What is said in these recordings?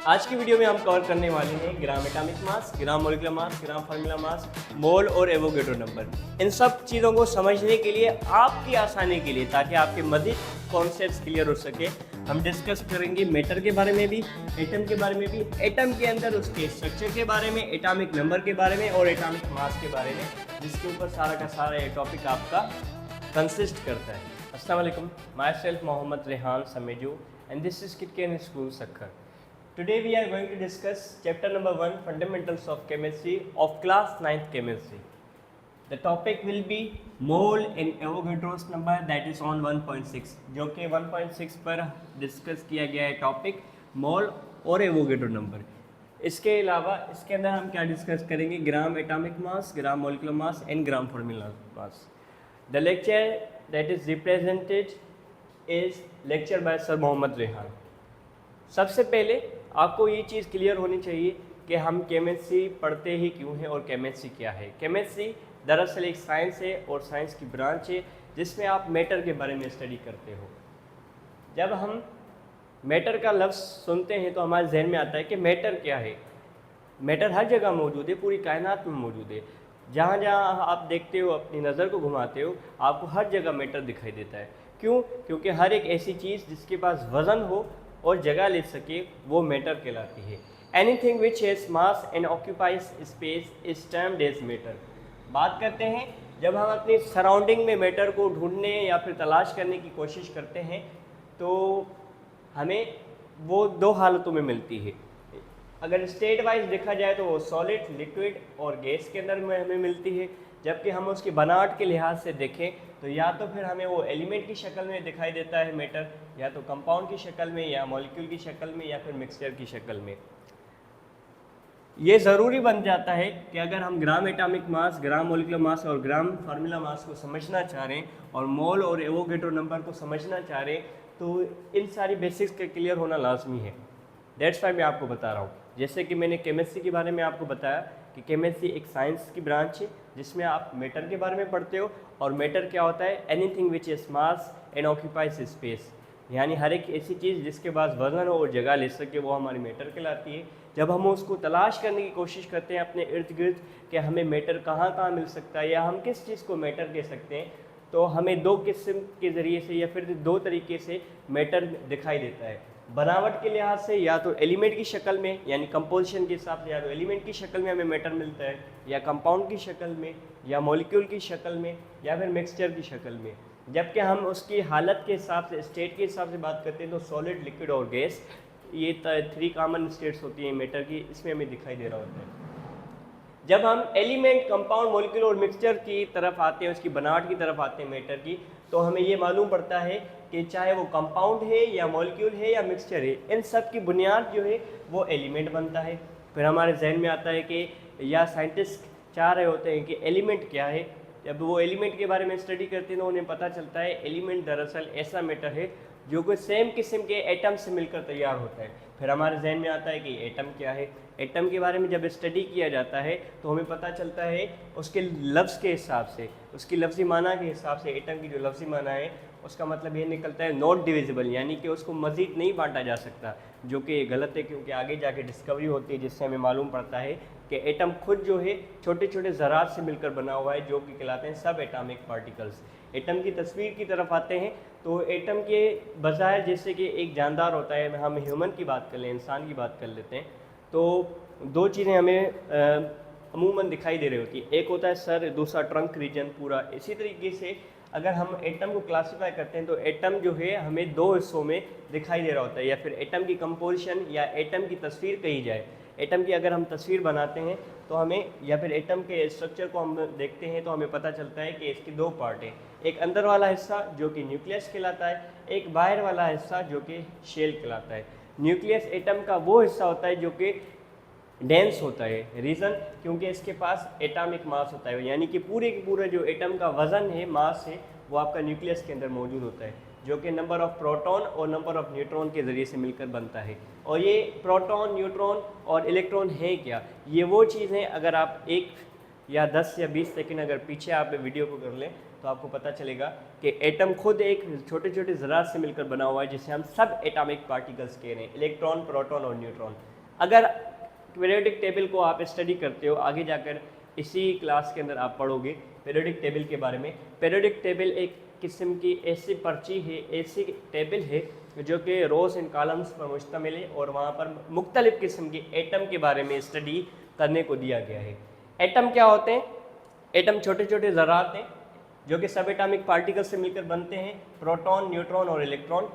आज की वीडियो में हम कवर करने वाले हैं gram atomic mass, gram molecular mass, gram formula mass, mole और एवोगैड्रो नंबर। इन सब चीज़ों को समझने के लिए, आपकी आसानी के लिए, ताकि आपके मज़ीद कॉन्सेप्ट्स क्लियर हो सके, हम डिस्कस करेंगे मैटर के बारे में भी, एटम के बारे में भी, एटम के अंदर उसके स्ट्रक्चर के बारे में, एटॉमिक नंबर के बारे में और एटॉमिक मास के बारे में, जिसके ऊपर सारा का सारा ये टॉपिक आपका कंसिस्ट करता है। अस्सलाम वालेकुम, myself Mohammad Rehan Samejo and this is किटकेन school Sukkur. Today we are going to discuss chapter number 1, Fundamentals of Chemistry of class 9th Chemistry. The topic will be mole and Avogadro's number, that is on 1.6, जो कि 1.6 पर discuss किया गया है topic मोल और Avogadro number. इसके अलावा इसके अंदर हम क्या डिस्कस करेंगे, gram atomic mass, gram molecular mass and gram formula mass. The lecture that is represented is lecture by sir Mohammad Rehan. सबसे पहले आपको ये चीज़ क्लियर होनी चाहिए कि हम केमिस्ट्री पढ़ते ही क्यों हैं और केमिस्ट्री क्या है। केमिस्ट्री दरअसल एक साइंस है और साइंस की ब्रांच है जिसमें आप मैटर के बारे में स्टडी करते हो। जब हम मैटर का लफ्ज़ सुनते हैं तो हमारे जहन में आता है कि मैटर क्या है। मैटर हर जगह मौजूद है, पूरी कायनात में मौजूद है। जहाँ जहाँ आप देखते हो, अपनी नज़र को घुमाते हो, आपको हर जगह मैटर दिखाई देता है। क्यों? क्योंकि हर एक ऐसी चीज़ जिसके पास वज़न हो और जगह ले सके वो मैटर कहलाती है। Anything which has mass and occupies space is termed as matter. बात करते हैं जब हम अपनी सराउंडिंग में मैटर को ढूंढने या फिर तलाश करने की कोशिश करते हैं तो हमें वो दो हालतों में मिलती है। अगर स्टेट वाइज देखा जाए तो वो सॉलिड, लिक्विड और गैस के अंदर में हमें मिलती है। जबकि हम उसकी बनावट के लिहाज से देखें तो या तो फिर हमें वो एलिमेंट की शक्ल में दिखाई देता है मैटर, या तो कंपाउंड की शक्ल में, या मॉलिक्यूल की शक्ल में, या फिर मिक्सचर की शक्ल में। ये ज़रूरी बन जाता है कि अगर हम ग्राम एटॉमिक मास, ग्राम मॉलिक्यूलर मास और ग्राम फार्मूला मास को समझना चाह रहे हैं और मोल और एवोगैड्रो नंबर को समझना चाह रहे हैं तो इन सारी बेसिक्स के क्लियर होना लाजमी है। दैट्स वाई मैं आपको बता रहा हूँ। जैसे कि मैंने केमिस्ट्री के बारे में आपको बताया कि केमिस्ट्री एक साइंस की ब्रांच है जिसमें आप मैटर के बारे में पढ़ते हो। और मैटर क्या होता है? Anything which is mass and occupies space, यानी हर एक ऐसी चीज़ जिसके पास वजन हो और जगह ले सके वो हमारी मैटर कहलाती है। जब हम उसको तलाश करने की कोशिश करते हैं अपने इर्द गिर्द कि हमें मैटर कहाँ कहाँ मिल सकता है या हम किस चीज़ को मैटर कह सकते हैं, तो हमें दो किस्म के ज़रिए से या फिर दो तरीके से मैटर दिखाई देता है। बनावट के लिहाज से या तो एलिमेंट की शक्ल में, यानी कंपोजिशन के हिसाब से, या तो एलिमेंट की शक्ल में हमें मैटर मिलता है, या कंपाउंड की शक्ल में, या मॉलिक्यूल की शक्ल में, या फिर मिक्सचर की शक्ल में। जबकि हम उसकी हालत के हिसाब से, स्टेट के हिसाब से बात करते हैं तो सॉलिड, लिक्विड और गैस, ये 3 कॉमन स्टेट्स होती हैं मैटर की, इसमें हमें दिखाई दे रहा होता है। जब हम एलिमेंट, कंपाउंड, मॉलिक्यूल और मिक्सचर की तरफ आते हैं, उसकी बनावट की तरफ आते हैं मैटर की, तो हमें ये मालूम पड़ता है कि चाहे वो कंपाउंड है या मॉलिक्यूल है या मिक्सचर है, इन सब की बुनियाद जो है वो एलिमेंट बनता है। फिर हमारे जहन में आता है कि या साइंटिस्ट चाह रहे होते हैं कि एलिमेंट क्या है। जब वो एलिमेंट के बारे में स्टडी करते हैं तो उन्हें पता चलता है एलिमेंट दरअसल ऐसा मैटर है जो कि सेम किस्म के एटम से मिलकर तैयार होता है। फिर हमारे जहन में आता है कि एटम क्या है। एटम के बारे में जब स्टडी किया जाता है तो हमें पता चलता है उसके लफ्ज़ के हिसाब से, उसकी लफ्ज़ी माना के हिसाब से, एटम की जो लफ्ज़ी माना है उसका मतलब ये निकलता है नॉट डिविजिबल, यानी कि उसको मज़ीद नहीं बांटा जा सकता, जो कि गलत है क्योंकि आगे जाके डिस्कवरी होती है जिससे हमें मालूम पड़ता है कि एटम खुद जो है छोटे छोटे ज़रात से मिलकर बना हुआ है जो कि कहलाते हैं सब एटॉमिक पार्टिकल्स। एटम की तस्वीर की तरफ आते हैं तो एटम के बजाय जैसे कि एक जानदार होता है, हम ह्यूमन की बात कर लें, इंसान की बात कर लेते हैं, तो दो चीज़ें हमें अमूमन दिखाई दे रही होती है। एक होता है सर, दूसरा ट्रंक रीजन पूरा। इसी तरीके से अगर हम एटम को क्लासीफाई करते हैं तो एटम जो है हमें दो हिस्सों में दिखाई दे रहा होता है, या फिर एटम की कंपोजिशन या एटम की तस्वीर कही जाए। एटम की अगर हम तस्वीर बनाते हैं तो हमें, या फिर एटम के स्ट्रक्चर को हम देखते हैं तो हमें पता चलता है कि इसके दो पार्ट हैं। एक अंदर वाला हिस्सा जो कि न्यूक्लियस कहलाता है, एक बाहर वाला हिस्सा जो कि शेल कहलाता है। न्यूक्लियस एटम का वो हिस्सा होता है जो कि डेंस होता है। रीज़न क्योंकि इसके पास एटॉमिक मास होता है, यानी कि पूरे के पूरे जो एटम का वज़न है, मास है, वो आपका न्यूक्लियस के अंदर मौजूद होता है, जो कि नंबर ऑफ़ प्रोटॉन और नंबर ऑफ़ न्यूट्रॉन के ज़रिए से मिलकर बनता है। और ये प्रोटॉन, न्यूट्रॉन और इलेक्ट्रॉन है क्या? ये वो चीज़ है, अगर आप 1 या 10 या 20 सेकंड अगर पीछे आप वीडियो को कर लें तो तो आपको पता चलेगा कि एटम खुद एक छोटे छोटे ज़रात से मिलकर बना हुआ है, जिसे हम सब एटॉमिक पार्टिकल्स कह रहे हैं, इलेक्ट्रॉन, प्रोटॉन और न्यूट्रॉन। अगर पीरियोडिक टेबल को आप स्टडी करते हो, आगे जाकर इसी क्लास के अंदर आप पढ़ोगे पीरियोडिक टेबल के बारे में। पीरियोडिक टेबल एक किस्म की ऐसी पर्ची है, ऐसी टेबल है जो कि रोज़ इन कॉलम्स पर मुश्तमिल है और वहाँ पर मुख्तलिफ़ किस्म के एटम के बारे में स्टडी करने को दिया गया है। एटम क्या होते हैं? एटम छोटे छोटे ज़रात हैं जो कि सब एटॉमिक पार्टिकल से मिलकर बनते हैं, प्रोटॉन, न्यूट्रॉन और इलेक्ट्रॉन।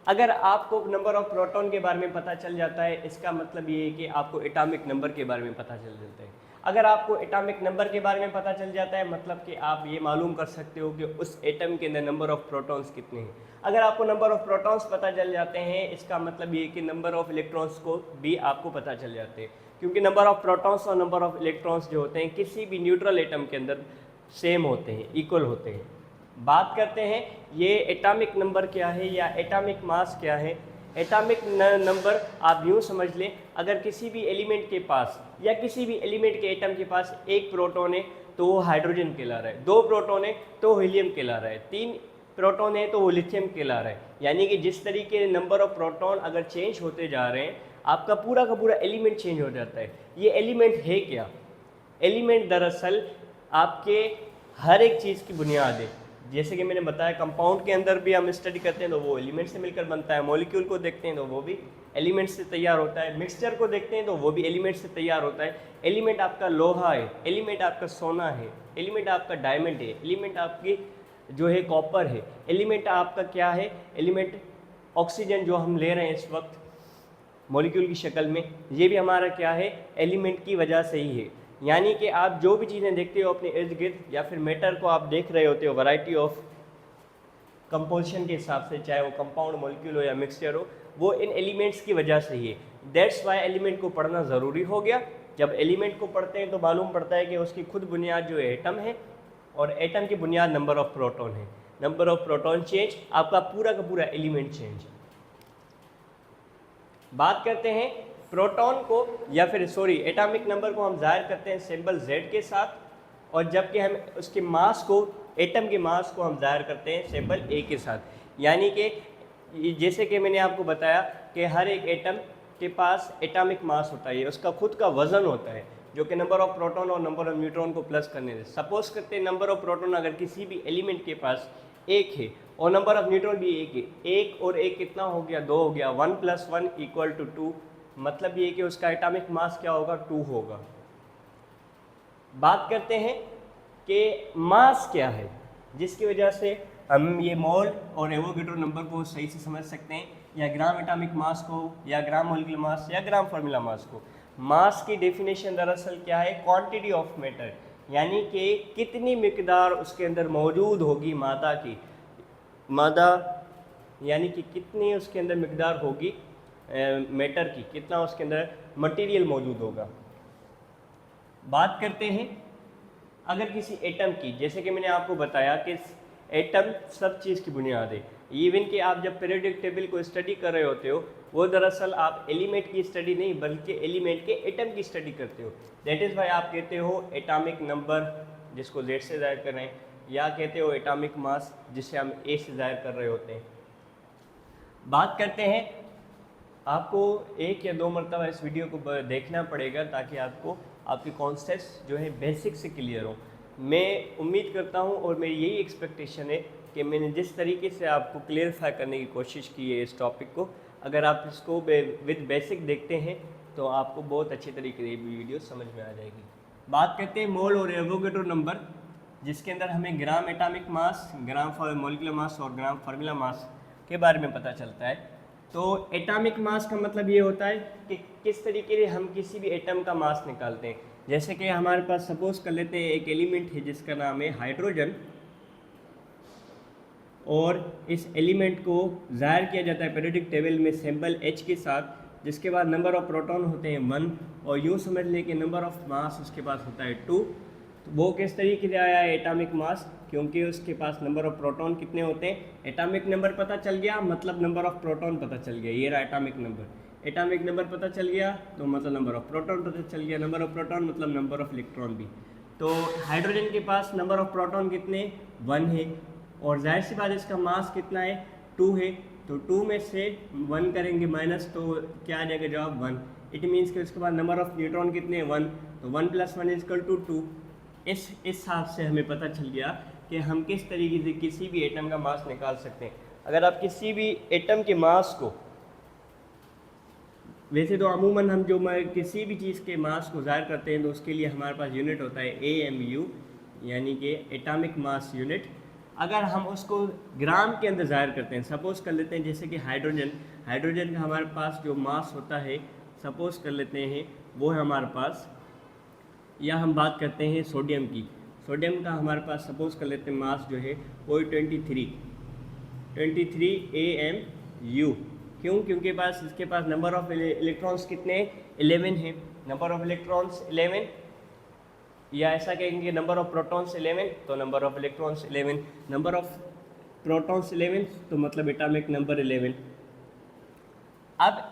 अगर आपको नंबर ऑफ प्रोटॉन के बारे में पता चल जाता है, इसका मतलब ये है कि आपको एटॉमिक नंबर के बारे में पता चल जाता है। अगर आपको एटॉमिक नंबर के बारे में पता चल जाता है, मतलब कि आप ये मालूम कर सकते हो कि उस एटम के अंदर नंबर ऑफ प्रोटॉन्स कितने हैं। अगर आपको नंबर ऑफ प्रोटॉन्स पता चल जाते हैं, इसका मतलब ये कि नंबर ऑफ इलेक्ट्रॉन्स को भी आपको पता चल जाते हैं, क्योंकि नंबर ऑफ प्रोटॉन्स और नंबर ऑफ इलेक्ट्रॉन्स जो होते हैं किसी भी न्यूट्रल एटम के अंदर सेम होते हैं, इक्वल होते हैं। बात करते हैं ये एटॉमिक नंबर क्या है या एटॉमिक मास क्या है। एटॉमिक नंबर आप यूँ समझ लें, अगर किसी भी एलिमेंट के पास या किसी भी एलिमेंट के एटम के पास एक प्रोटॉन है तो वो हाइड्रोजन कहला रहा है, 2 प्रोटॉन है तो हीलियम कहला रहा है, 3 प्रोटॉन है तो वो लिथियम कहला रहा है। यानी कि जिस तरीके नंबर ऑफ प्रोटॉन अगर चेंज होते जा रहे हैं, आपका पूरा का पूरा एलिमेंट चेंज हो जाता है। ये एलिमेंट है क्या? एलिमेंट दरअसल आपके हर एक चीज़ की बुनियाद है। जैसे कि मैंने बताया, कंपाउंड के अंदर भी हम स्टडी करते हैं तो वो एलिमेंट से मिलकर बनता है, मॉलिक्यूल को देखते हैं तो वो भी एलिमेंट से तैयार होता है, मिक्सचर को देखते हैं तो वो भी एलिमेंट से तैयार होता है। एलिमेंट आपका लोहा है, एलिमेंट आपका सोना है, एलिमेंट आपका डायमंड है, एलिमेंट आपकी जो है कॉपर है, एलिमेंट आपका क्या है, एलिमेंट ऑक्सीजन जो हम ले रहे हैं इस वक्त मॉलिक्यूल की शक्ल में, ये भी हमारा क्या है, एलिमेंट की वजह से ही है। यानी कि आप जो भी चीज़ें देखते हो अपने इर्द गिर्द या फिर मैटर को आप देख रहे होते हो वैरायटी ऑफ कंपोजिशन के हिसाब से, चाहे वो कंपाउंड, मॉलिक्यूल हो या मिक्सचर हो, वो इन एलिमेंट्स की वजह से ही है। दैट्स वाई एलिमेंट को पढ़ना ज़रूरी हो गया। जब एलिमेंट को पढ़ते हैं तो मालूम पड़ता है कि उसकी खुद बुनियाद जो है एटम है, और एटम की बुनियाद नंबर ऑफ प्रोटॉन है। नंबर ऑफ प्रोटॉन चेंज, आपका पूरा का पूरा एलिमेंट चेंज। बात करते हैं प्रोटॉन को या फिर एटॉमिक नंबर को हम ज़ाहिर करते हैं सिंबल Z के साथ, और जबकि हम उसके मास को, एटम के मास को हम ज़ाहिर करते हैं सिंबल A के साथ। यानी कि जैसे कि मैंने आपको बताया कि हर एक एटम के पास एटॉमिक मास होता है, उसका खुद का वज़न होता है जो कि नंबर ऑफ प्रोटॉन और नंबर ऑफ न्यूट्रॉन को प्लस करने से। सपोज करते हैं नंबर ऑफ प्रोटॉन अगर किसी भी एलिमेंट के पास 1 है और नंबर ऑफ न्यूट्रॉन भी 1 है, 1 और 1 कितना हो गया, 2 हो गया, 1 + 1 = 2, मतलब ये कि उसका एटॉमिक मास क्या होगा, 2 होगा। बात करते हैं कि मास क्या है, जिसकी वजह से हम ये मोल और एवोगैड्रो नंबर को सही से समझ सकते हैं, या ग्राम एटॉमिक मास को, या ग्राम मॉलिक्यूलर मास, या ग्राम फार्मूला मास को। मास की डेफिनेशन दरअसल क्या है, क्वांटिटी ऑफ मैटर, यानी कि कितनी मिकदार उसके अंदर मौजूद होगी मादा की, मादा यानी कि कितनी उसके अंदर मिकदार होगी मैटर की, कितना उसके अंदर मटेरियल मौजूद होगा। बात करते हैं अगर किसी एटम की, जैसे कि मैंने आपको बताया कि एटम सब चीज़ की बुनियाद है। इवन कि आप जब पीरियोडिक टेबल को स्टडी कर रहे होते हो, वो दरअसल आप एलिमेंट की स्टडी नहीं बल्कि एलिमेंट के एटम की स्टडी करते हो। दैट इज़ वाई आप कहते हो एटॉमिक नंबर, जिसको Z से ज़ाहिर कर रहे हैं, या कहते हो एटॉमिक मास, जिसे हम A से ज़ाहिर कर रहे होते हैं। बात करते हैं, आपको 1 या 2 मरतबा इस वीडियो को देखना पड़ेगा ताकि आपको आपके कॉन्सेप्ट्स जो है बेसिक से क्लियर हो। मैं उम्मीद करता हूँ और मेरी यही एक्सपेक्टेशन है कि मैंने जिस तरीके से आपको क्लियरफाई करने की कोशिश की है इस टॉपिक को, अगर आप इसको विद बेसिक देखते हैं तो आपको बहुत अच्छी तरीके से वीडियो समझ में आ जाएगी। बात करते हैं मोल और एवोगैड्रो नंबर, जिसके अंदर हमें ग्राम एटॉमिक मास, ग्राम मॉलिक्यूलर मास और ग्राम फार्मूला मास के बारे में पता चलता है। तो एटॉमिक मास का मतलब ये होता है कि किस तरीके से हम किसी भी एटम का मास निकालते हैं। जैसे कि हमारे पास सपोज कर लेते हैं एक एलिमेंट है जिसका नाम है हाइड्रोजन, और इस एलिमेंट को ज़ाहिर किया जाता है पीरियोडिक टेबल में सिंबल H के साथ, जिसके बाद नंबर ऑफ प्रोटॉन होते हैं 1, और यूँ समझ लें कि नंबर ऑफ मास उसके पास होता है 2। तो वो किस तरीके से आया है एटॉमिक मास, क्योंकि उसके पास नंबर ऑफ प्रोटॉन कितने होते हैं, एटॉमिक नंबर पता चल गया मतलब नंबर ऑफ प्रोटॉन पता चल गया, ये रहा एटॉमिक नंबर। एटॉमिक नंबर पता चल गया तो मतलब नंबर ऑफ प्रोटॉन पता चल गया, नंबर ऑफ प्रोटॉन मतलब नंबर ऑफ इलेक्ट्रॉन भी। तो हाइड्रोजन के पास नंबर ऑफ प्रोटॉन कितने 1 है, और जाहिर सी बात इसका मास कितना है 2 है, तो 2 में से 1 करेंगे माइनस तो क्या आ जाएगा जवाब 1। इट मीन्स कि उसके बाद नंबर ऑफ न्यूट्रॉन कितने 1, तो 1 + 1 = 2। इस हिसाब से हमें पता चल गया कि हम किस तरीके से किसी भी एटम का मास निकाल सकते हैं। अगर आप किसी भी एटम के मास को, वैसे तो अमूमन हम जो किसी भी चीज़ के मास को ज़ाहिर करते हैं तो उसके लिए हमारे पास यूनिट होता है AMU, यानी कि एटॉमिक मास यूनिट। अगर हम उसको ग्राम के अंदर ज़ाहिर करते हैं, सपोज़ कर लेते हैं जैसे कि हाइड्रोजन का हमारे पास जो मास होता है, सपोज़ कर लेते हैं वो है हमारे पास, या हम बात करते हैं सोडियम की, सोडियम का हमारे पास सपोज़ कर लेते हैं मास जो है वो 23 AMU। क्यों? क्योंकि पास इसके पास नंबर ऑफ इलेक्ट्रॉन्स कितने 11 है, नंबर ऑफ इलेक्ट्रॉन्स 11, या ऐसा कहेंगे नंबर ऑफ प्रोटॉन्स 11, तो number of electrons 11, number of protons 11, तो मतलब एटॉमिक नंबर 11। अब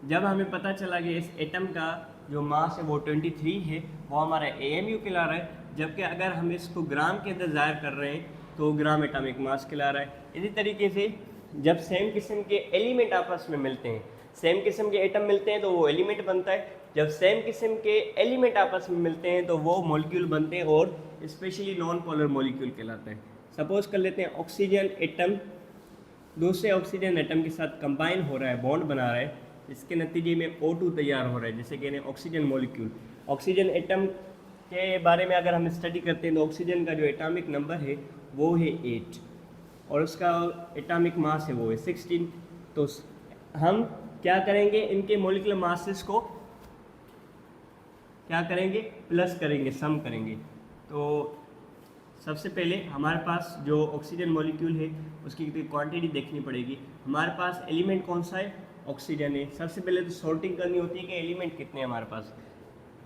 जब हमें पता चला कि इस एटम का जो मास है वो 23 है, वो हमारा AMU कहला रहा है, जबकि अगर हम इसको ग्राम के अंदर ज़ाहिर कर रहे हैं तो ग्राम एटॉमिक मास कहला रहा है। इसी तरीके से जब सेम किस्म के एलिमेंट आपस में मिलते हैं, सेम किस्म के एटम मिलते हैं तो वो एलिमेंट बनता है, जब सेम किस्म के एलिमेंट आपस में मिलते हैं तो वो मॉलिक्यूल बनते हैं, और स्पेशली नॉन पोलर मॉलिक्यूल कहलाते हैं। सपोज कर लेते हैं ऑक्सीजन एटम दूसरे ऑक्सीजन एटम के साथ कंबाइन हो रहा है, बॉन्ड बना रहा है, इसके नतीजे में O2 तैयार हो रहा है, जिसे कहते हैं ऑक्सीजन मॉलिक्यूल। ऑक्सीजन एटम के बारे में अगर हम स्टडी करते हैं तो ऑक्सीजन का जो एटॉमिक नंबर है वो है 8, और उसका एटॉमिक मास है वो है 16। तो हम क्या करेंगे, इनके मॉलिक्यूलर मासेस को क्या करेंगे, प्लस करेंगे, सम करेंगे। तो सबसे पहले हमारे पास जो ऑक्सीजन मॉलिक्यूल है उसकी क्वांटिटी देखनी पड़ेगी। हमारे पास एलिमेंट कौन सा है, ऑक्सीजन है। सबसे पहले तो सॉर्टिंग करनी होती है कि एलिमेंट कितने हैं हमारे पास,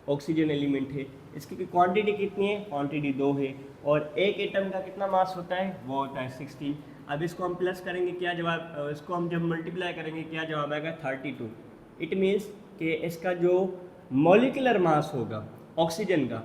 ऑक्सीजन एलिमेंट है, इसकी क्वांटिटी कितनी है, क्वांटिटी 2 है, और एक एटम का कितना मास होता है, वो होता है 16। अब इसको हम प्लस करेंगे, क्या जवाब, इसको हम जब मल्टीप्लाई करेंगे क्या जवाब आएगा 32। इट मीन्स कि इसका जो मॉलिक्यूलर मास होगा ऑक्सीजन का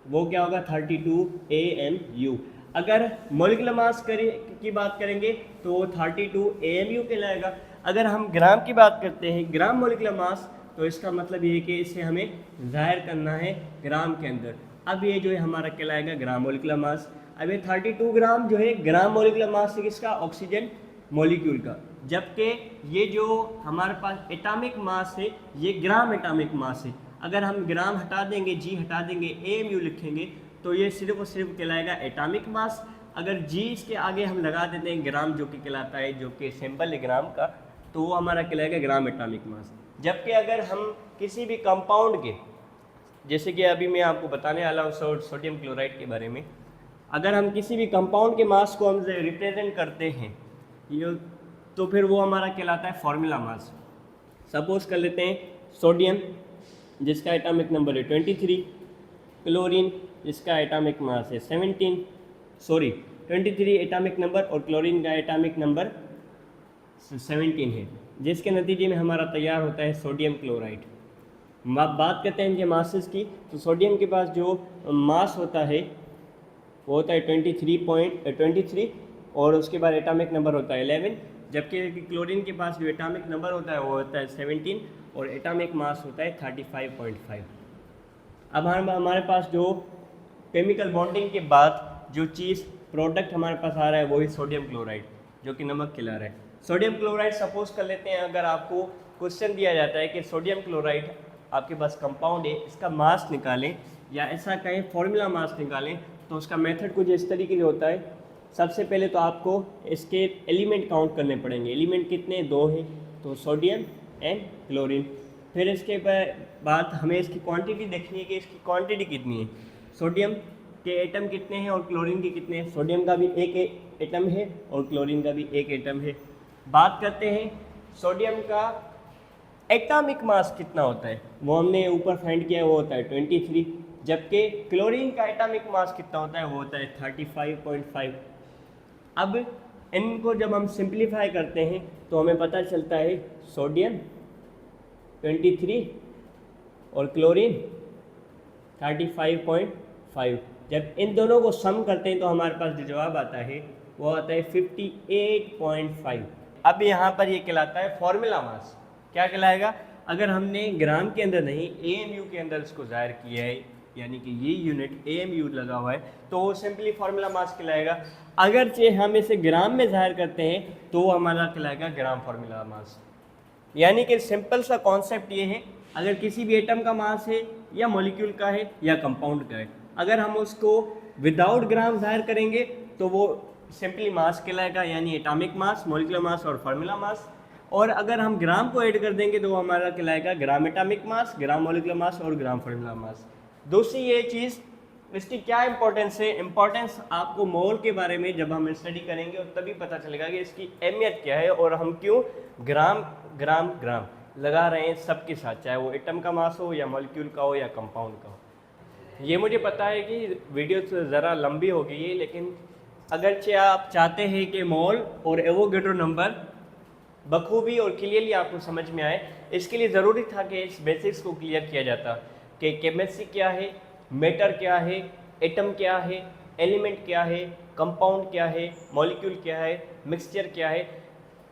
वो क्या होगा 32 AMU। अगर मॉलिक्यूलर मास की बात करेंगे तो 32 AMU कहलाएगा। अगर हम ग्राम की बात करते हैं, ग्राम मॉलिक्यूलर मास, तो इसका मतलब ये है कि इसे हमें ज़ाहिर करना है ग्राम के अंदर। अब ये जो है हमारा कहलाएगा ग्राम मॉलिक्यूलर मास। अब ये 32 ग्राम जो है ग्राम मॉलिक्यूलर मास है किसका, ऑक्सीजन मॉलिक्यूल का, जबकि ये जो हमारे पास एटॉमिक मास है ये ग्राम एटॉमिक मास है। अगर हम ग्राम हटा देंगे, G हटा देंगे, AMU लिखेंगे, तो ये सिर्फ और सिर्फ कहलाएगा एटॉमिक मास। अगर G इसके आगे हम लगा देते हैं ग्राम, जो कि कहलाता है, जो कि सिंबल है ग्राम का, तो वो हमारा कहलाएगा ग्राम एटॉमिक मास। जबकि अगर हम किसी भी कंपाउंड के, जैसे कि अभी मैं आपको बताने वाला हूँ सोडियम क्लोराइड के बारे में, अगर हम किसी भी कंपाउंड के मास को हम रिप्रेजेंट करते हैं ये, तो फिर वो हमारा कहलाता है फॉर्मूला मास। सपोज कर लेते हैं सोडियम जिसका एटॉमिक नंबर है 23, क्लोरीन जिसका एटॉमिक मास है 23 एटॉमिक नंबर, और क्लोरीन का एटॉमिक नंबर 17 है, जिसके नतीजे में हमारा तैयार होता है सोडियम क्लोराइड। बात करते हैं इनके मासेस की, तो सोडियम के पास जो मास होता है वो होता है 23, और उसके बाद एटॉमिक नंबर होता है 11, जबकि क्लोरीन के पास जो एटॉमिक नंबर होता है वो होता है 17, और एटॉमिक मास होता है 35.5। अब हमारे पास जो केमिकल बॉन्डिंग के बाद जो चीज़ प्रोडक्ट हमारे पास आ रहा है वही सोडियम क्लोराइड, जो कि नमक खिला रहा है। सोडियम क्लोराइड सपोज कर लेते हैं, अगर आपको क्वेश्चन दिया जाता है कि सोडियम क्लोराइड आपके पास कंपाउंड है, इसका मास निकालें, या ऐसा कहें फॉर्मूला मास निकालें, तो उसका मेथड कुछ इस तरीके से होता है। सबसे पहले तो आपको इसके एलिमेंट काउंट करने पड़ेंगे। एलिमेंट कितने, 2 हैं, तो सोडियम एंड क्लोरीन। फिर इसके बाद हमें इसकी क्वांटिटी देखनी है कि इसकी क्वांटिटी कितनी है। सोडियम के एटम कितने हैं और क्लोरीन के कितने हैं। सोडियम का भी एक एटम है और क्लोरीन का भी एक एटम है। बात करते हैं सोडियम का एटॉमिक मास कितना होता है, वो हमने ऊपर फाइंड किया है, वो होता है 23, जबकि क्लोरीन का एटॉमिक मास कितना होता है, वो होता है 35.5। अब इनको जब हम सिंप्लीफाई करते हैं तो हमें पता चलता है सोडियम 23 और क्लोरीन 35.5। जब इन दोनों को सम करते हैं तो हमारे पास जो जवाब आता है वो आता है 58.5। अब यहाँ पर ये कहलाता है फॉर्मूला मास। क्या कहलाएगा? अगर हमने ग्राम के अंदर नहीं AMU के अंदर इसको ज़ाहिर किया है, यानी कि ये यूनिट AMU लगा हुआ है, तो वो सिंपली फार्मूला मास कहलाएगा। अगर चे हम इसे ग्राम में ज़ाहिर करते हैं तो वो हमारा कहलाएगा ग्राम फार्मूला मास। यानी कि सिंपल सा कॉन्सेप्ट ये है, अगर किसी भी एटम का मास है या मॉलिक्यूल का है या कंपाउंड का है, अगर हम उसको विदाउट ग्राम ज़ाहिर करेंगे तो वो सिंपली मास कहलाएगा, यानी एटॉमिक मास, मॉलिक्यूलर मास और फार्मूला मास। और अगर हम ग्राम को ऐड कर देंगे तो वो हमारा कहलाएगा ग्राम एटॉमिक मास, ग्राम मॉलिक्यूलर मास और ग्राम फार्मूला मास। दूसरी ये चीज़, इसकी क्या इंपॉर्टेंस है? इंपॉर्टेंस आपको मोल के बारे में जब हम स्टडी करेंगे और तभी पता चलेगा कि इसकी अहमियत क्या है और हम क्यों ग्राम ग्राम ग्राम लगा रहे हैं सबके साथ, चाहे वो एटम का मास हो या मॉलिक्यूल का हो या कंपाउंड का हो। ये मुझे पता है कि वीडियो तो ज़रा लंबी हो गई है, लेकिन अगरचे आप चाहते हैं कि मोल और एवोगैड्रो नंबर बखूबी और क्लियरली आपको समझ में आए, इसके लिए ज़रूरी था कि इस बेसिक्स को क्लियर किया जाता कि केमिस्ट्री क्या है, मैटर क्या है, एटम क्या है, एलिमेंट क्या है, कंपाउंड क्या है, मॉलिक्यूल क्या है, मिक्सचर क्या है।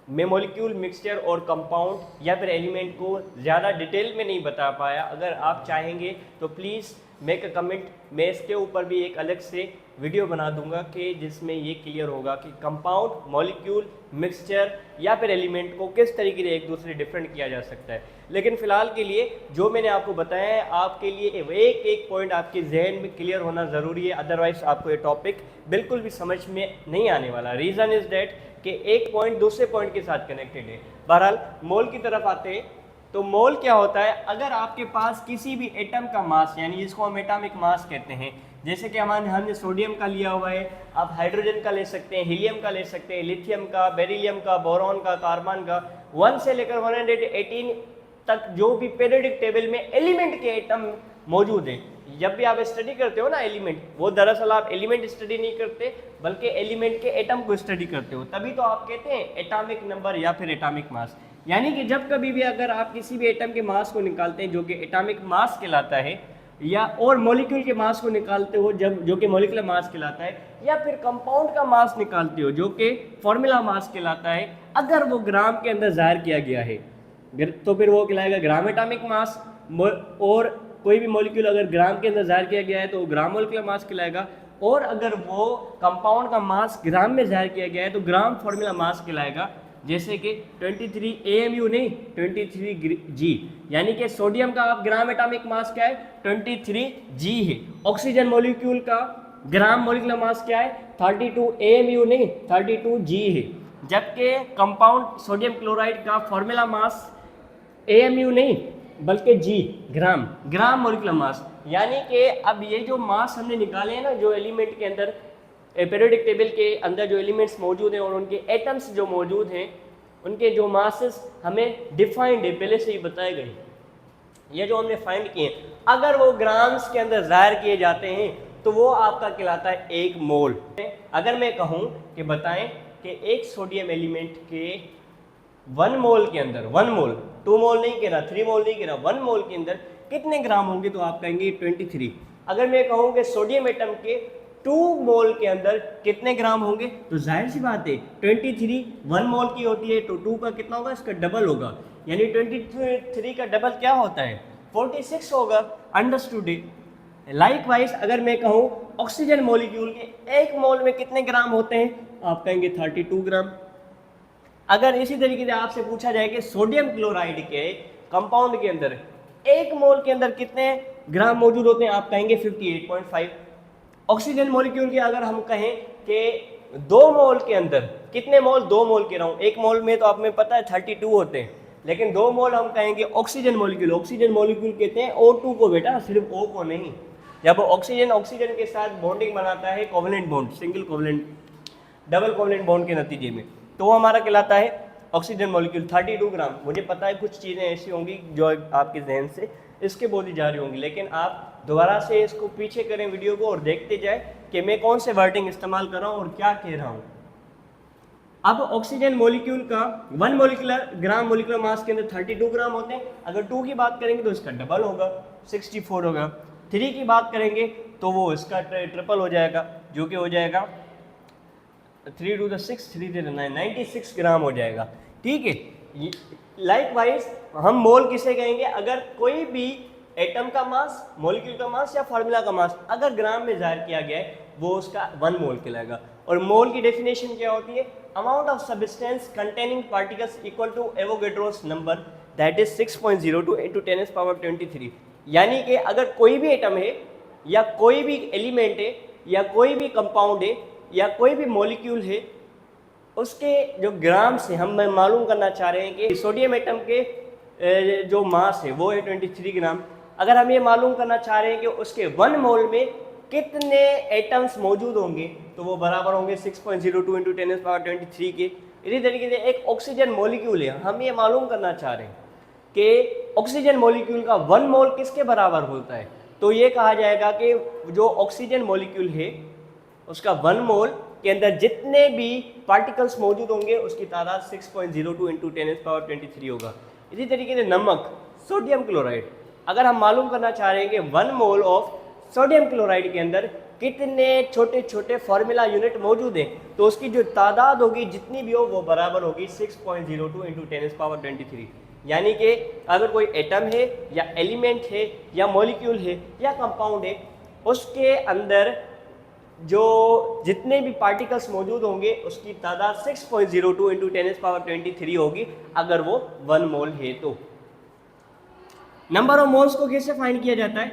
मैं मॉलिक्यूल, मिक्सचर और कंपाउंड या फिर एलिमेंट को ज़्यादा डिटेल में नहीं बता पाया। अगर आप चाहेंगे तो प्लीज़ मेक अ कमेंट, मैं इसके ऊपर भी एक अलग से वीडियो बना दूंगा कि जिसमें ये क्लियर होगा कि कंपाउंड, मॉलिक्यूल, मिक्सचर या फिर एलिमेंट को किस तरीके से एक दूसरे डिफरेंट किया जा सकता है। लेकिन फ़िलहाल के लिए जो मैंने आपको बताया है, आपके लिए एक एक पॉइंट आपके जहन में क्लियर होना ज़रूरी है, अदरवाइज़ आपको ये टॉपिक बिल्कुल भी समझ में नहीं आने वाला। रीज़न इज़ डैट कि एक पॉइंट दूसरे पॉइंट के साथ कनेक्टेड है। बहरहाल मोल की तरफ आते हैं तो मोल क्या होता है? अगर आपके पास किसी भी एटम का मास, यानी जिसको हम एटॉमिक मास कहते हैं, जैसे कि हमने सोडियम का लिया हुआ है, आप हाइड्रोजन का ले सकते हैं, हीलियम का ले सकते हैं, लिथियम का, बेरिलियम का, बोरॉन का, कार्बन का, 1 से लेकर 118 तक जो भी पीरियोडिक टेबल में एलिमेंट के एटम मौजूद हैं। जब भी आप स्टडी करते हो ना एलिमेंट, वो दरअसल आप एलिमेंट स्टडी नहीं करते बल्कि एलिमेंट के एटम को स्टडी करते हो, तभी तो आप कहते हैं एटॉमिक नंबर या फिर एटॉमिक मास। यानी कि जब कभी भी अगर आप किसी भी एटम के मास को निकालते हैं जो कि एटॉमिक मास कहलाता है, या और मॉलिक्यूल के मास को निकालते हो जब जो कि मॉलिक्यूलर मास कहलाता है, या फिर कंपाउंड का मास निकालते हो जो कि फार्मूला मास कहलाता है, अगर वो ग्राम के अंदर जाहिर किया गया है तो फिर वो कहलाएगा ग्राम एटॉमिक मास। और कोई भी मॉलिक्यूल अगर ग्राम के अंदर जाहिर किया गया है तो ग्राम मॉलिक्यूलर मास कहलाएगा। और अगर वो कंपाउंड का मास ग्राम में जाहिर किया गया है तो ग्राम फार्मूला मास कहलाएगा। जैसे कि 23 AMU नहीं, 23 G, यानी कि सोडियम का ग्राम एटॉमिक मास क्या है? 23 G है। ऑक्सीजन मॉलिक्यूल का ग्राम मॉलिक्यूलर मास क्या है? 32 AMU नहीं, 32 G है। जबकि कंपाउंड सोडियम क्लोराइड का फार्मूला मास AMU नहीं बल्कि G, ग्राम मॉलिक्यूलर मास। यानी कि अब ये जो मास हमने निकाले हैं ना, जो एलिमेंट के अंदर पीरियोडिक टेबल के अंदर जो एलिमेंट्स मौजूद हैं और उनके एटम्स जो मौजूद हैं, उनके जो मासेस हमें डिफाइंड है, पहले से ही बताए गए। ये जो हमने फाइंड किए, अगर वो ग्राम्स के अंदर जाहिर किए जाते हैं तो वो आपका कहलाता है 1 मोल। अगर मैं कहूँ कि बताएं कि एक सोडियम एलिमेंट के 1 मोल के अंदर, 1 मोल, 2 मोल नहीं कह रहा, 3 मोल नहीं कह रहा, 1 मोल के अंदर कितने ग्राम होंगे, तो आप कहेंगे 23। अगर मैं कहूँ कि सोडियम एटम के 2 मोल के अंदर कितने ग्राम होंगे, तो जाहिर सी बात है 23 1 मोल की होती है तो 2 का कितना होगा? इसका डबल होगा, यानी 23 का डबल क्या होता है? 46 होगा। अंडरस्टूड है। लाइकवाइज अगर मैं कहूँ ऑक्सीजन मॉलिक्यूल के 1 मोल में कितने ग्राम होते हैं, आप कहेंगे 32 ग्राम। अगर इसी तरीके से आपसे पूछा जाए कि सोडियम क्लोराइड के कंपाउंड के अंदर 1 मोल के अंदर कितने ग्राम मौजूद होते हैं, आप कहेंगे 58.5। ऑक्सीजन मॉलिक्यूल के अगर हम कहें कि 2 मोल के अंदर कितने मोल, 2 मोल कह रहा हूँ, 1 मोल में तो आप में पता है 32 होते हैं, लेकिन 2 मोल हम कहेंगे ऑक्सीजन मॉलिक्यूल कहते हैं O2 को बेटा, सिर्फ O को नहीं। जब ऑक्सीजन के साथ बॉन्डिंग बनाता है, covalent bond, single covalent, double covalent bond के नतीजे में, तो वो हमारा कहलाता है ऑक्सीजन मॉलिक्यूल 32 ग्राम। मुझे पता है कुछ चीज़ें ऐसी होंगी जो आपके जहन से इसके बोली जा रही होंगी, लेकिन आप दोबारा से इसको पीछे करें वीडियो को और देखते जाए कि मैं कौन से वर्डिंग इस्तेमाल कर रहा हूँ और क्या कह रहा हूँ। अब ऑक्सीजन मॉलिक्यूल का 1 ग्राम मॉलिक्यूलर मास के अंदर 32 ग्राम होते हैं। अगर 2 की बात करेंगे तो इसका डबल होगा, 64 होगा। 3 की बात करेंगे तो वो इसका ट्रिपल हो जाएगा, जो कि हो जाएगा 3 टू द 6, 3 टू द 9, 96 ग्राम हो जाएगा। ठीक है। लाइक वाइज हम मोल किसे कहेंगे, अगर कोई भी एटम का मास, मॉलिक्यूल का मास या फार्मूला का मास अगर ग्राम में जाहिर किया गया है वो उसका 1 मोल कहलाएगा। और मोल की डेफिनेशन क्या होती है, amount of substance containing particles equal to Avogadro's number that is 6.02 into 10⁻23। यानी कि अगर कोई भी एटम है या कोई भी एलिमेंट है या कोई भी कंपाउंड है या कोई भी मॉलिक्यूल है, उसके जो ग्राम से हम मालूम करना चाह रहे हैं कि सोडियम एटम के जो मास है वो है 23 ग्राम। अगर हम ये मालूम करना चाह रहे हैं कि उसके 1 मोल में कितने एटम्स मौजूद होंगे तो वो बराबर होंगे 6.02 into 10⁻23 के। इसी तरीके से एक ऑक्सीजन मॉलिक्यूल है, हम ये मालूम करना चाह रहे हैं कि ऑक्सीजन मॉलिक्यूल का 1 मोल किसके बराबर होता है, तो ये कहा जाएगा कि जो ऑक्सीजन मॉलिक्यूल है उसका 1 मोल के अंदर जितने भी पार्टिकल्स मौजूद होंगे उसकी तादाद 6.02 into 10⁻23 होगा। इसी तरीके से नमक, सोडियम क्लोराइड, अगर हम मालूम करना चाह रहे हैं कि 1 मोल ऑफ सोडियम क्लोराइड के अंदर कितने छोटे छोटे फार्मूला यूनिट मौजूद हैं तो उसकी जो तादाद होगी जितनी भी हो वो बराबर होगी 6.02 into 10⁻23। यानी कि अगर कोई एटम है या एलिमेंट है या मॉलिक्यूल है या कंपाउंड है, उसके अंदर जो जितने भी पार्टिकल्स मौजूद होंगे उसकी तादाद 6.02 into 10⁻23 होगी अगर वो 1 मोल है तो। नंबर ऑफ मोल्स को कैसे फाइंड किया जाता है,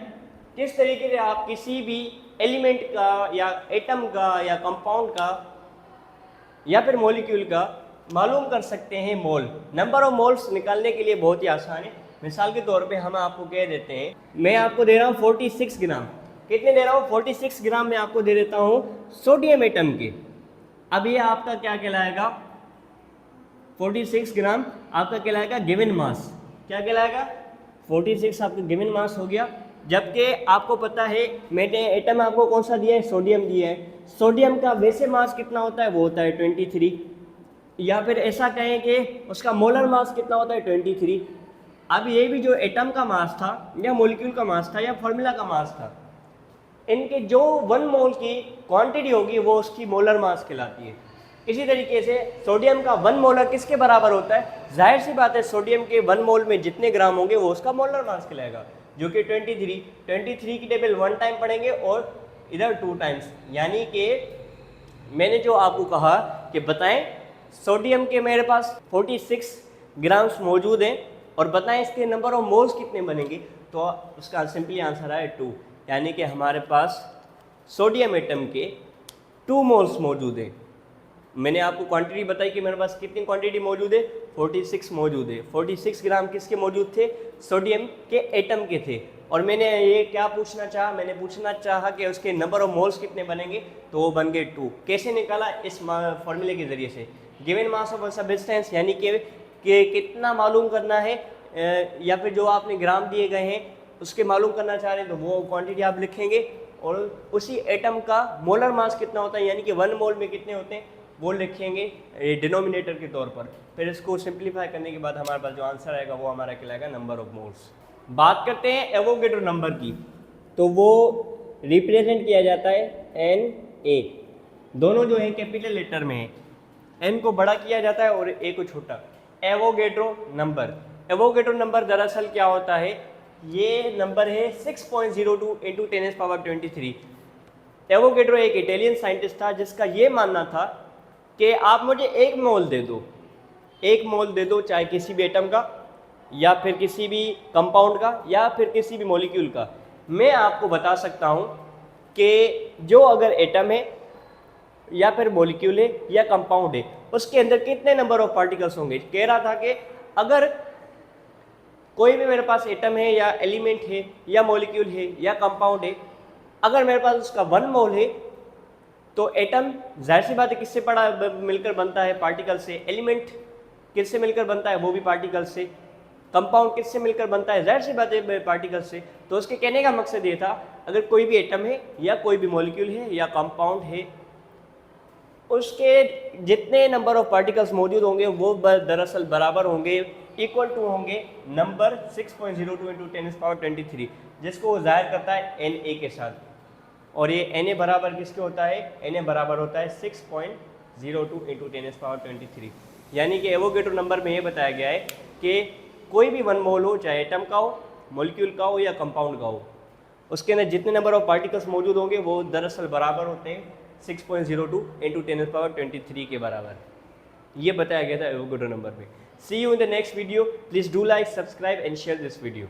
किस तरीके से आप किसी भी एलिमेंट का या एटम का या कंपाउंड का या फिर मॉलिक्यूल का मालूम कर सकते हैं मोल। नंबर ऑफ मोल्स निकालने के लिए बहुत ही आसान है। मिसाल के तौर पे हम आपको कह देते हैं, मैं आपको दे रहा हूँ 46 ग्राम, कितने दे रहा हूँ 46 ग्राम मैं आपको दे देता हूँ सोडियम एटम के। अब ये आपका क्या कहलाएगा, 46 ग्राम आपका कहलाएगा गिवन मास। क्या कहलाएगा, 46 आपका गिवन मास हो गया। जबकि आपको पता है मैंने एटम आपको कौन सा दिया है, सोडियम दिया है। सोडियम का वैसे मास कितना होता है, वो होता है 23, या फिर ऐसा कहें कि उसका मोलर मास कितना होता है 23। अब ये भी जो एटम का मास था या मॉलिक्यूल का मास था या फार्मूला का मास था, इनके जो 1 मोल की क्वांटिटी होगी वो उसकी मोलर मास कहलाती है। इसी तरीके से सोडियम का 1 मोलर किसके बराबर होता है, जाहिर सी बात है सोडियम के 1 मोल में जितने ग्राम होंगे वो उसका मोलर मास कहलाएगा, जो कि 23 की टेबल 1 टाइम पढ़ेंगे और इधर 2 टाइम्स। यानी कि मैंने जो आपको कहा कि बताएं सोडियम के मेरे पास 46 ग्राम्स मौजूद हैं और बताएं इसके नंबर ऑफ मोल्स कितने बनेंगे, तो उसका सिंपली आंसर है 2। यानी कि हमारे पास सोडियम एटम के 2 मोल्स मौजूद हैं। मैंने आपको क्वांटिटी बताई कि मेरे पास कितनी क्वांटिटी मौजूद है, 46 मौजूद है। 46 ग्राम किसके मौजूद थे, सोडियम के एटम के थे। और मैंने ये क्या पूछना चाहा, मैंने पूछना चाहा कि उसके नंबर ऑफ मोल्स कितने बनेंगे, तो वो बन गए 2। कैसे निकाला, इस फॉर्मूले के ज़रिए से, गिवन मास ऑफ सब्सटेंस, यानी कि कितना मालूम करना है, या फिर जो आपने ग्राम दिए गए हैं उसके मालूम करना चाह रहे हैं तो वो क्वांटिटी आप लिखेंगे, और उसी एटम का मोलर मास कितना होता है यानी कि 1 मोल में कितने होते हैं वो लिखेंगे डिनोमिनेटर के तौर पर। फिर इसको सिंप्लीफाई करने के बाद हमारे पास जो आंसर आएगा वो हमारा कहलाएगा नंबर ऑफ मोल्स। बात करते हैं एवोगैड्रो नंबर की, तो वो रिप्रेजेंट किया जाता है Na, दोनों जो है कैपिटल लेटर में है, n को बड़ा किया जाता है और a को छोटा। एवोगैड्रो नंबर, एवोगैड्रो नंबर दरअसल क्या होता है, ये नंबर है 6.02 into 10⁻23। एवोगैड्रो एक इटालियन साइंटिस्ट था जिसका ये मानना था कि आप मुझे 1 मोल दे दो, 1 मोल दे दो, चाहे किसी भी एटम का या फिर किसी भी कंपाउंड का या फिर किसी भी मॉलिक्यूल का, मैं आपको बता सकता हूँ कि जो अगर एटम है या फिर मॉलिक्यूल है या कंपाउंड है उसके अंदर कितने नंबर ऑफ पार्टिकल्स होंगे। कह रहा था कि अगर कोई भी मेरे पास एटम है या एलिमेंट है या मॉलिक्यूल है या कंपाउंड है, अगर मेरे पास उसका 1 मोल है तो एटम जाहिर सी बात है किससे पड़ा मिलकर बनता है, पार्टिकल से। एलिमेंट किससे मिलकर बनता है, वो भी पार्टिकल से। कंपाउंड किससे मिलकर बनता है, जाहिर सी बात है पार्टिकल से। तो उसके कहने का मकसद ये था अगर कोई भी एटम है या कोई भी मॉलिक्यूल है या कंपाउंड है, उसके जितने नंबर ऑफ पार्टिकल्स मौजूद होंगे वो दरअसल बराबर होंगे इक्वल टू होंगे नंबर 6.02 इंटू 10⁻23, जिसको वो जाहिर करता है Na के साथ। और ये Na बराबर किसके होता है? Na बराबर होता है 6.02 इंटू 10⁻23। यानी कि एवोगेड्रो नंबर में ये बताया गया है कि कोई भी वन मोल हो, चाहे एटम का हो, मॉलिक्यूल का हो या कंपाउंड का हो, उसके अंदर जितने नंबर ऑफ पार्टिकल्स मौजूद होंगे वो दरअसल बराबर होते हैं 6.02 इंटू 10⁻23 के बराबर। ये बताया गया था एवोगेड्रो नंबर में। See you in the next video. Please do like, subscribe and share this video.